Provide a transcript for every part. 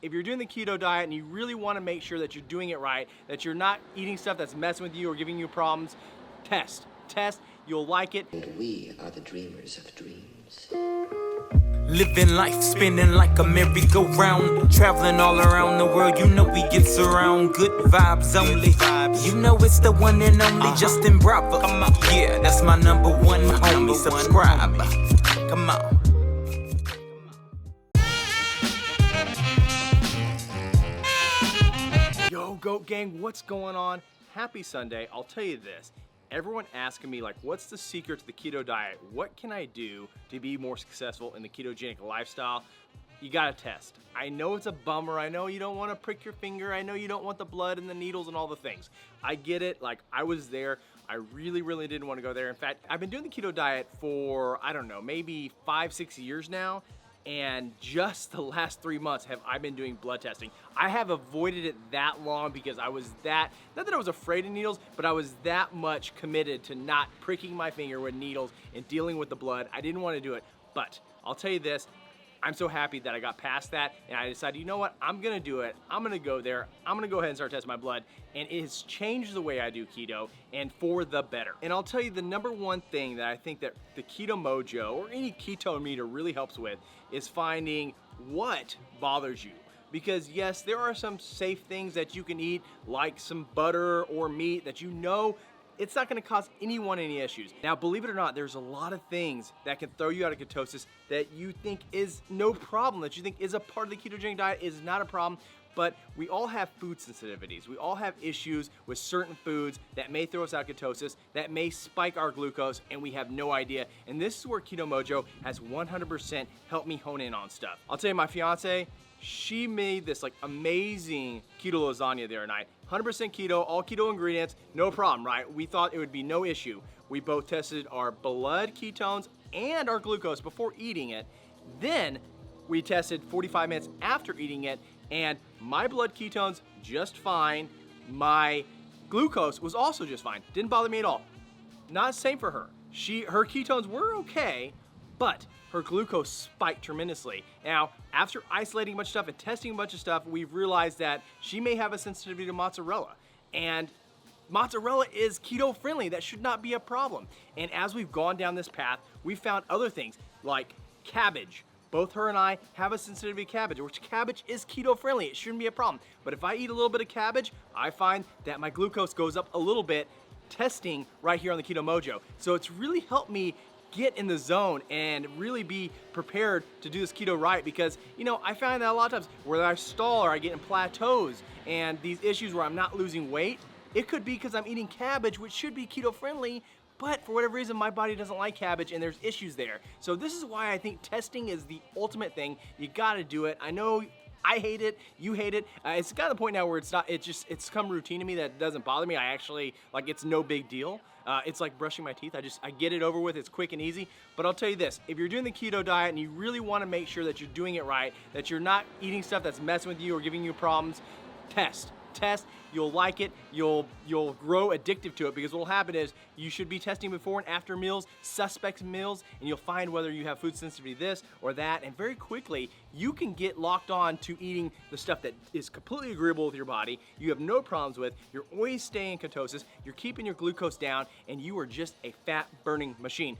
if you're doing the keto diet and you really want to make sure that you're doing it right, that you're not eating stuff that's messing with you or giving you problems, test. You'll like it. And we are the dreamers of dreams. Living life, spinning like a merry-go-round. Traveling all around the world, you know we get around. Good vibes only. You know it's the one and only Justin Bravo. Come on. Yeah, that's my number one homie. Subscribe. Come on. Yo, Goat Gang, what's going on? Happy Sunday. I'll tell you this. Everyone asking me, like, what's the secret to the keto diet? What can I do to be more successful in the ketogenic lifestyle? You gotta test. I know it's a bummer. I know you don't want to prick your finger. I know you don't want the blood and the needles and all the things. I get it. Like, I was there. I really didn't want to go there. In fact, I've been doing the keto diet for, I don't know, maybe 5-6 years now. And just the last 3 months have I been doing blood testing. I have avoided it that long because I was not that I was afraid of needles, but I was that much committed to not pricking my finger with needles and dealing with the blood. I didn't want to do it, but I'll tell you this, I'm so happy that I got past that and I decided, you know what, I'm gonna do it. I'm gonna go there. I'm gonna go ahead and start testing my blood. And it has changed the way I do keto and for the better. And I'll tell you the number one thing that I think that the KETO Mojo or any ketone meter really helps with is finding what bothers you. Because yes, there are some safe things that you can eat, like some butter or meat that you know it's not gonna cause anyone any issues. Now, believe it or not, there's a lot of things that can throw you out of ketosis that you think is no problem, that you think is a part of the ketogenic diet, is not a problem. But we all have food sensitivities. We all have issues with certain foods that may throw us out of ketosis, that may spike our glucose, and we have no idea. And this is where KETO Mojo has 100% helped me hone in on stuff. I'll tell you, my fiance, she made this like amazing keto lasagna the other night. 100% keto, all keto ingredients, no problem, right? We thought it would be no issue. We both tested our blood ketones and our glucose before eating it. Then we tested 45 minutes after eating it, and my blood ketones just fine. My glucose was also just fine. Didn't bother me at all. Not the same for her. Her ketones were okay, but her glucose spiked tremendously. Now, after isolating a bunch of stuff and testing a bunch of stuff, we've realized that she may have a sensitivity to mozzarella. And mozzarella is keto friendly. That should not be a problem. And as we've gone down this path, we found other things like cabbage. Both her and I have a sensitivity to cabbage, which cabbage is keto friendly. It shouldn't be a problem. But if I eat a little bit of cabbage, I find that my glucose goes up a little bit, testing right here on the KETO Mojo. So it's really helped me get in the zone and really be prepared to do this keto right, because you know, I find that a lot of times where I stall or I get in plateaus and these issues where I'm not losing weight, it could be because I'm eating cabbage, which should be keto friendly, but for whatever reason, my body doesn't like cabbage and there's issues there. So this is why I think testing is the ultimate thing. You gotta do it. I know I hate it, you hate it. It's got to the point now where it's come routine to me that it doesn't bother me. I actually, like, it's no big deal. It's like brushing my teeth. I get it over with. It's quick and easy. But I'll tell you this, if you're doing the keto diet and you really want to make sure that you're doing it right, that you're not eating stuff that's messing with you or giving you problems, test. You'll like it, you'll grow addictive to it, because what'll happen is you should be testing before and after meals, suspect meals, and you'll find whether you have food sensitivity to this or that, and very quickly you can get locked on to eating the stuff that is completely agreeable with your body, you have no problems with, you're always staying in ketosis, you're keeping your glucose down, and you are just a fat burning machine.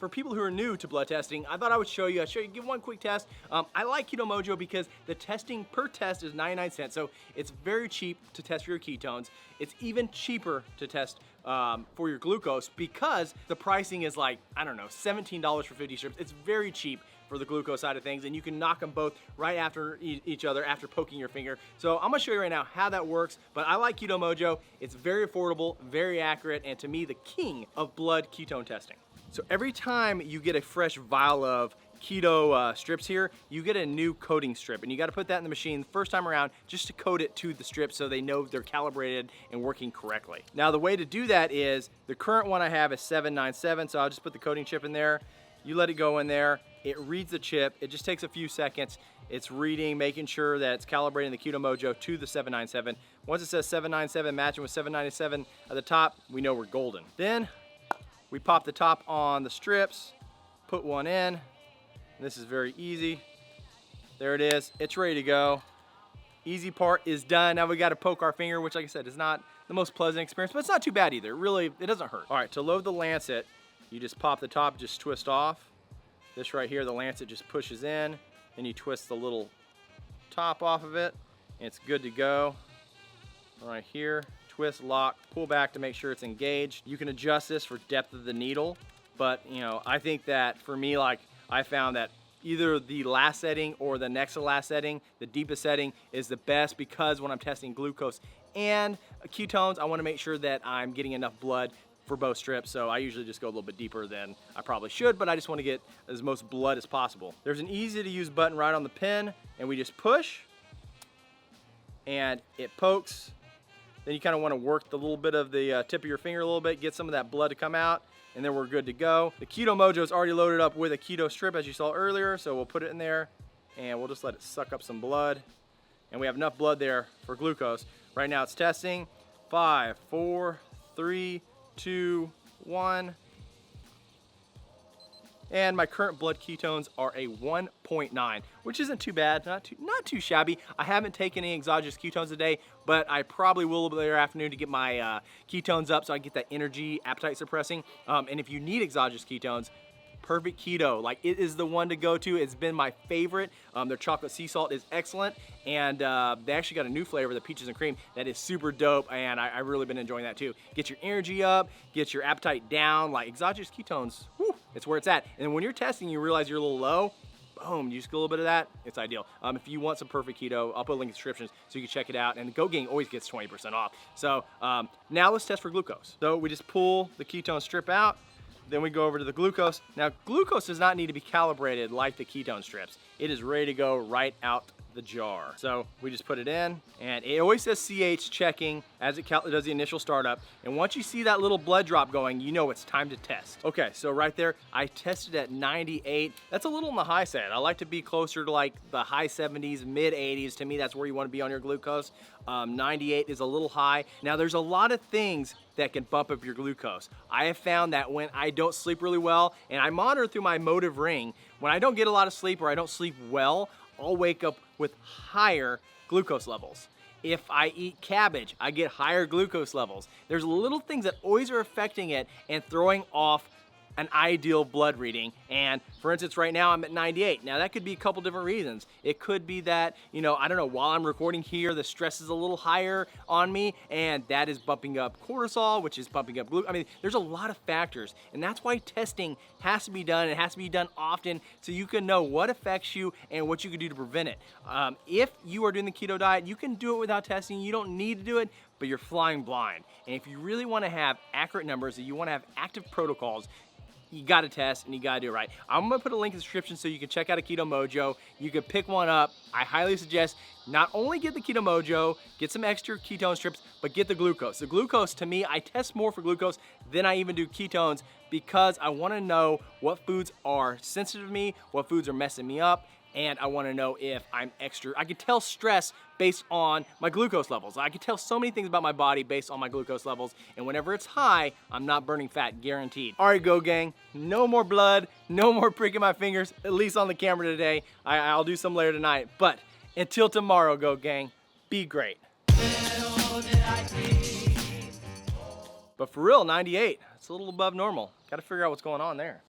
For people who are new to blood testing, I thought I would show you, give one quick test. I like KETO Mojo because the testing per test is 99 cents, so it's very cheap to test for your ketones. It's even cheaper to test for your glucose because the pricing is like, I don't know, $17 for 50 strips. It's very cheap for the glucose side of things, and you can knock them both right after each other after poking your finger. So I'm gonna show you right now how that works, but I like KETO Mojo. It's very affordable, very accurate, and to me, the king of blood ketone testing. So every time you get a fresh vial of keto strips here, you get a new coating strip, and you got to put that in the machine the first time around just to coat it to the strip so they know they're calibrated and working correctly. Now the way to do that is, the current one I have is 797, so I'll just put the coating chip in there. You let it go in there, it reads the chip, it just takes a few seconds. It's reading, making sure that it's calibrating the KETO Mojo to the 797. Once it says 797 matching with 797 at the top, we know we're golden. Then we pop the top on the strips, put one in. This is very easy. There it is. It's ready to go. Easy part is done. Now we got to poke our finger, which like I said is not the most pleasant experience, but it's not too bad either. Really, it doesn't hurt. All right, to load the Lancet, you just pop the top, just twist off. This right here, the Lancet just pushes in, and you twist the little top off of it, and it's good to go. Right here, twist, lock, pull back to make sure it's engaged. You can adjust this for depth of the needle, but you know, I think that for me, like I found that either the last setting or the next to last setting, the deepest setting is the best, because when I'm testing glucose and ketones, I want to make sure that I'm getting enough blood for both strips. So I usually just go a little bit deeper than I probably should, but I just want to get as most blood as possible. There's an easy to use button right on the pin, and we just push and it pokes. Then you kind of want to work the little bit of the tip of your finger a little bit, get some of that blood to come out, and then we're good to go. The Keto Mojo is already loaded up with a keto strip, as you saw earlier, so we'll put it in there, and we'll just let it suck up some blood. And we have enough blood there for glucose. Right now it's testing. 5, 4, 3, 2, 1. And my current blood ketones are a 1.9, which isn't too bad, not too shabby. I haven't taken any exogenous ketones today, but I probably will later afternoon to get my ketones up so I get that energy, appetite suppressing. And if you need exogenous ketones, Perfect Keto, like it is the one to go to. It's been my favorite. Their chocolate sea salt is excellent, and they actually got a new flavor, the peaches and cream, that is super dope, and I've really been enjoying that too. Get your energy up, get your appetite down. Like exogenous ketones, whew, it's where it's at. And when you're testing, you realize you're a little low, boom, you just get a little bit of that, it's ideal. If you want some Perfect Keto, I'll put a link in the description so you can check it out. And Go Gang always gets 20% off. So now let's test for glucose. So we just pull the ketone strip out, then we go over to the glucose. Now glucose does not need to be calibrated like the ketone strips. It is ready to go right out the jar. So we just put it in, and it always says CH checking as it does the initial startup. And once you see that little blood drop going, you know it's time to test. Okay, so right there, I tested at 98. That's a little on the high side. I like to be closer to like the high 70s, mid 80s. To me, that's where you want to be on your glucose. 98 is a little high. Now there's a lot of things that can bump up your glucose. I have found that when I don't sleep really well, and I monitor through my Motive Ring, when I don't get a lot of sleep or I don't sleep well, I'll wake up with higher glucose levels. If I eat cabbage, I get higher glucose levels. There's little things that always are affecting it and throwing off an ideal blood reading. And for instance, right now I'm at 98. Now that could be a couple different reasons. It could be that, you know, I don't know, while I'm recording here, the stress is a little higher on me, and that is bumping up cortisol, which is bumping up glucose. I mean, there's a lot of factors, and that's why testing has to be done. It has to be done often so you can know what affects you and what you can do to prevent it. If you are doing the keto diet, you can do it without testing. You don't need to do it, but you're flying blind. And if you really want to have accurate numbers, and you want to have active protocols, you gotta test and you gotta do it right. I'm gonna put a link in the description so you can check out a Keto Mojo. You can pick one up. I highly suggest not only get the Keto Mojo, get some extra ketone strips, but get the glucose. The glucose, to me, I test more for glucose than I even do ketones, because I wanna know what foods are sensitive to me, what foods are messing me up, and I wanna know if I'm extra. I can tell stress based on my glucose levels. I can tell so many things about my body based on my glucose levels, and whenever it's high, I'm not burning fat, guaranteed. All right, Go Gang, no more blood, no more pricking my fingers, at least on the camera today. I'll do some later tonight, but until tomorrow, Go Gang, be great. But for real, 98, it's a little above normal. Gotta figure out what's going on there.